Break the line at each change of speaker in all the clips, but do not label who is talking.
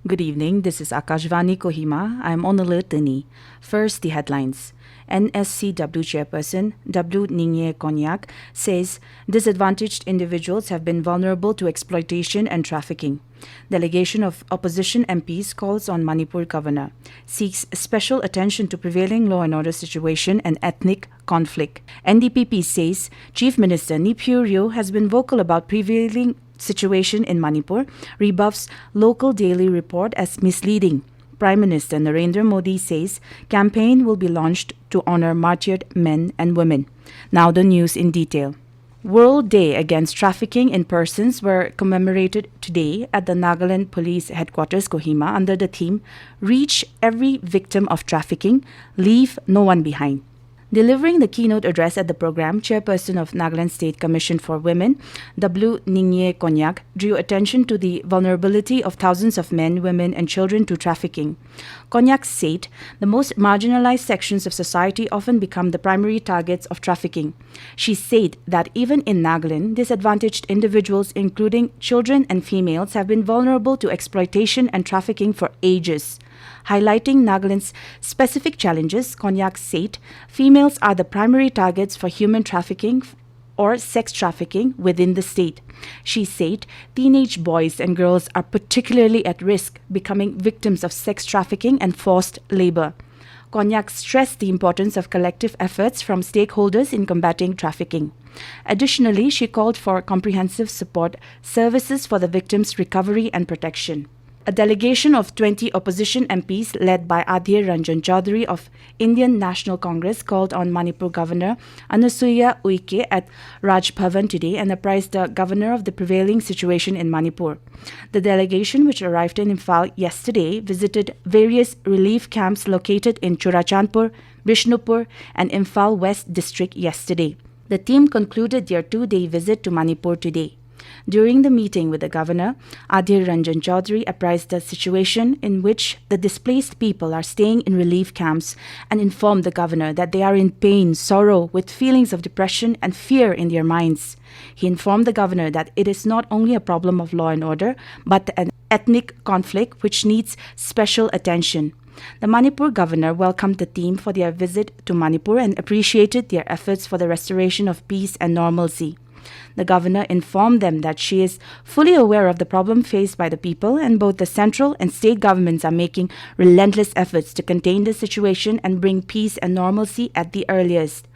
Good evening, this is Akashvani Kohima. I am on alert. First, the headlines. NSCW Chairperson Nginyeih Konyak says disadvantaged individuals have been vulnerable to exploitation and trafficking. Delegation of Opposition MPs calls on Manipur Governor, seeks special attention to prevailing law and order situation and ethnic conflict. NDPP says Chief Minister Neiphiu Rio has been vocal about prevailing situation in Manipur, rebuffs local daily report as misleading. Prime Minister Narendra Modi says campaign will be launched to honor martyred men and women. Now the news in detail. World Day Against Trafficking in Persons were commemorated today at the Nagaland Police Headquarters, Kohima, under the theme Reach Every Victim of Trafficking, Leave No One Behind. Delivering the keynote address at the program, Chairperson of Nagaland State Commission for Women, Nginyeih Konyak, drew attention to the vulnerability of thousands of men, women, and children to trafficking. Konyak said the most marginalized sections of society often become the primary targets of trafficking. She said that even in Nagaland, disadvantaged individuals, including children and females, have been vulnerable to exploitation and trafficking for ages. Highlighting Nagaland's specific challenges, Konyak said females are the primary targets for human trafficking or sex trafficking within the state. She said teenage boys and girls are particularly at risk, becoming victims of sex trafficking and forced labor. Konyak stressed the importance of collective efforts from stakeholders in combating trafficking. Additionally, she called for comprehensive support services for the victims' recovery and protection. A delegation of 20 opposition MPs led by Adhir Ranjan Chaudhary of Indian National Congress called on Manipur Governor Anasuya Uike at Raj Bhavan today and apprised the governor of the prevailing situation in Manipur. The delegation, which arrived in Imphal yesterday, visited various relief camps located in Churachandpur, Bishnupur and Imphal West District yesterday. The team concluded their two-day visit to Manipur today. During the meeting with the governor, Adhir Ranjan Chaudhary apprised the situation in which the displaced people are staying in relief camps and informed the governor that they are in pain, sorrow, with feelings of depression and fear in their minds. He informed the governor that it is not only a problem of law and order, but an ethnic conflict which needs special attention. The Manipur governor welcomed the team for their visit to Manipur and appreciated their efforts for the restoration of peace and normalcy. The governor informed them that she is fully aware of the problem faced by the people and both the central and state governments are making relentless efforts to contain the situation and bring peace and normalcy at the earliest.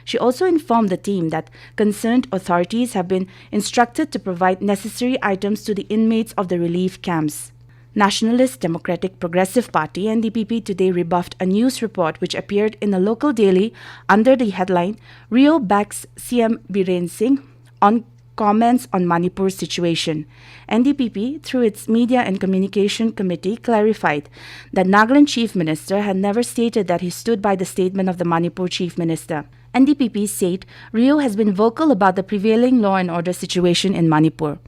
She also informed the team that concerned authorities have been instructed to provide necessary items to the inmates of the relief camps. Nationalist Democratic Progressive Party NDPP today rebuffed a news report which appeared in a local daily under the headline Rio backs CM Biren Singh on comments on Manipur's situation. NDPP, through its Media and Communication Committee, clarified that Nagaland Chief Minister had never stated that he stood by the statement of the Manipur Chief Minister. NDPP said Rio has been vocal about the prevailing law and order situation in Manipur.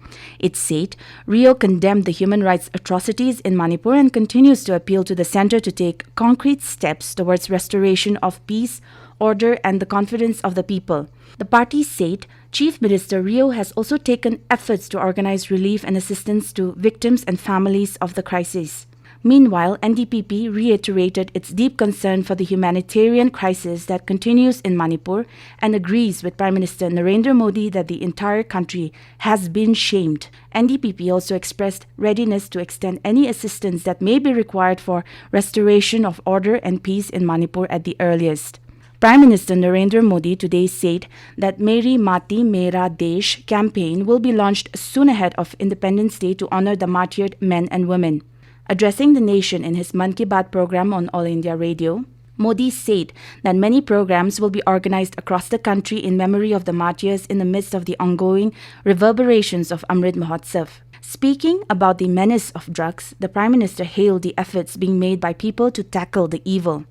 It said Rio condemned the human rights atrocities in Manipur and continues to appeal to the centre to take concrete steps towards restoration of peace, order and the confidence of the people. The party said Chief Minister Rio has also taken efforts to organize relief and assistance to victims and families of the crisis. Meanwhile, NDPP reiterated its deep concern for the humanitarian crisis that continues in Manipur and agrees with Prime Minister Narendra Modi that the entire country has been shamed. NDPP also expressed readiness to extend any assistance that may be required for restoration of order and peace in Manipur at the earliest. Prime Minister Narendra Modi today said that Meri Mati Mera Desh campaign will be launched soon ahead of Independence Day to honor the martyred men and women. Addressing the nation in his Mann Ki Baat program on All India Radio, Modi said that many programs will be organized across the country in memory of the martyrs in the midst of the ongoing reverberations of Amrit Mahotsav. Speaking about the menace of drugs, the Prime Minister hailed the efforts being made by people to tackle the evil.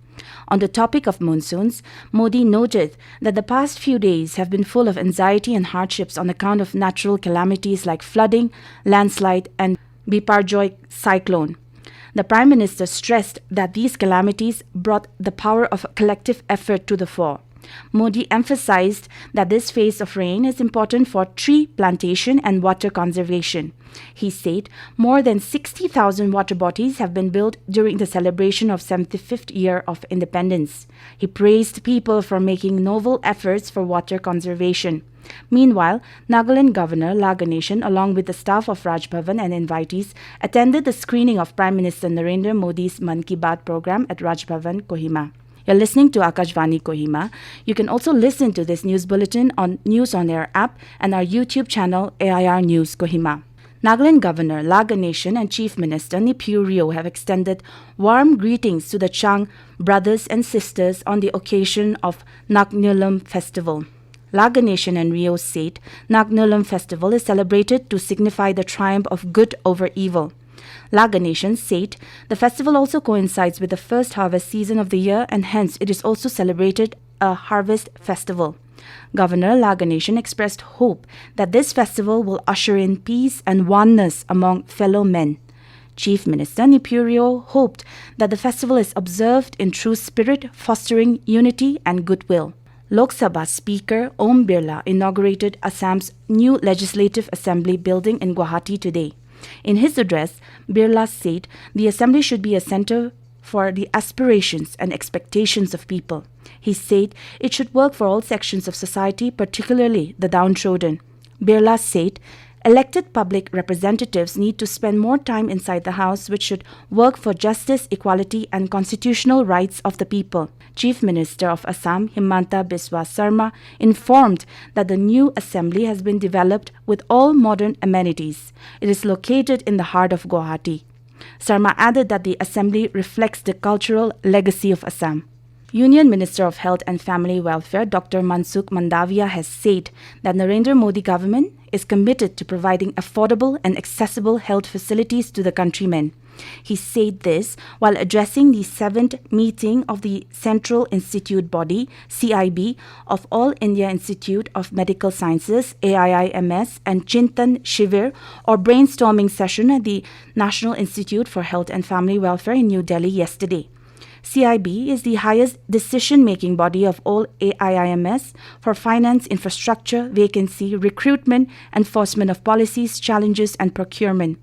On the topic of monsoons, Modi noted that the past few days have been full of anxiety and hardships on account of natural calamities like flooding, landslide, and Biparjoy cyclone. The Prime Minister stressed that these calamities brought the power of collective effort to the fore. Modi emphasized that this phase of rain is important for tree plantation and water conservation. He said more than 60,000 water bodies have been built during the celebration of 75th year of independence. He praised people for making novel efforts for water conservation. Meanwhile, Nagaland Governor La Ganeshan, along with the staff of Raj Bhavan and invitees, attended the screening of Prime Minister Narendra Modi's Mann Ki Baat program at Raj Bhavan, Kohima. You're listening to Akashvani Kohima. You can also listen to this news bulletin on News on Air app and our YouTube channel AIR News Kohima. Nagaland Governor La Ganeshan and Chief Minister Neiphiu Rio have extended warm greetings to the Chang brothers and sisters on the occasion of Nginyeih Festival. La Ganeshan and Rio said Nginyeih Festival is celebrated to signify the triumph of good over evil. La Ganeshan said the festival also coincides with the first harvest season of the year and hence it is also celebrated a harvest festival. Governor La Ganeshan expressed hope that this festival will usher in peace and oneness among fellow men. Chief Minister Neiphiu Rio hoped that the festival is observed in true spirit, fostering unity and goodwill. Lok Sabha Speaker Om Birla inaugurated Assam's new Legislative Assembly building in Guwahati today. In his address, Birla said the assembly should be a center for the aspirations and expectations of people. He said it should work for all sections of society, particularly the downtrodden. Birla said elected public representatives need to spend more time inside the house, which should work for justice, equality and constitutional rights of the people. Chief Minister of Assam, Himanta Biswa Sarma, informed that the new assembly has been developed with all modern amenities. It is located in the heart of Guwahati. Sarma added that the assembly reflects the cultural legacy of Assam. Union Minister of Health and Family Welfare Dr. Mansukh Mandavia has said that Narendra Modi government is committed to providing affordable and accessible health facilities to the countrymen. He said this while addressing the 7th meeting of the Central Institute Body, CIB, of All India Institute of Medical Sciences, AIIMS, and Chintan Shivir, or brainstorming session at the National Institute for Health and Family Welfare in New Delhi yesterday. CIB is the highest decision-making body of all AIIMS for finance, infrastructure, vacancy, recruitment, enforcement of policies, challenges and procurement.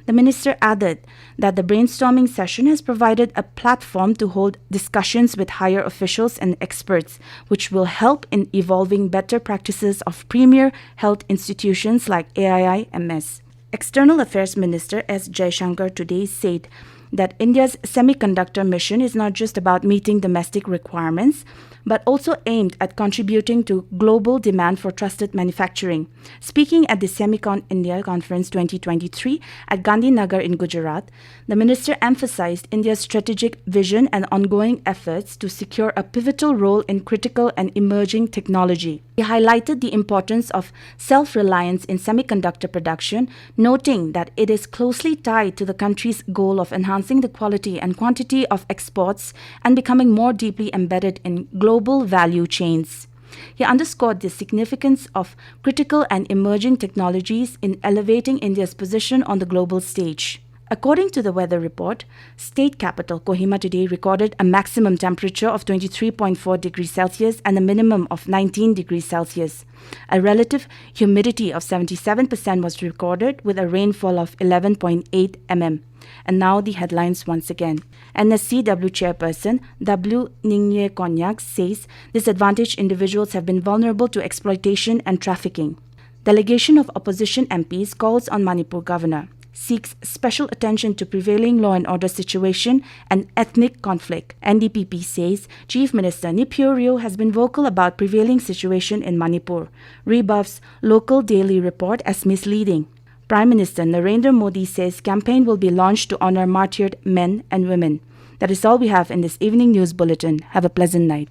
The minister added that the brainstorming session has provided a platform to hold discussions with higher officials and experts, which will help in evolving better practices of premier health institutions like AIIMS. External Affairs Minister S. Jaishankar today said that India's semiconductor mission is not just about meeting domestic requirements, but also aimed at contributing to global demand for trusted manufacturing. Speaking at the Semicon India Conference 2023 at Gandhinagar in Gujarat, the minister emphasized India's strategic vision and ongoing efforts to secure a pivotal role in critical and emerging technology. He highlighted the importance of self-reliance in semiconductor production, noting that it is closely tied to the country's goal of enhancing the quality and quantity of exports and becoming more deeply embedded in global value chains. He underscored the significance of critical and emerging technologies in elevating India's position on the global stage. According to the weather report, state capital Kohima today recorded a maximum temperature of 23.4 degrees Celsius and a minimum of 19 degrees Celsius. A relative humidity of 77% was recorded with a rainfall of 11.8 mm. And now the headlines once again. NSCW Chairperson Nginyeih Konyak says disadvantaged individuals have been vulnerable to exploitation and trafficking. Delegation of Opposition MPs calls on Manipur Governor. Seeks special attention to prevailing law and order situation and ethnic conflict. NDPP says Chief Minister Neiphiu Rio has been vocal about prevailing situation in Manipur. Rebuffs local daily report as misleading. Prime Minister Narendra Modi says campaign will be launched to honor martyred men and women. That is all we have in this evening news bulletin. Have a pleasant night.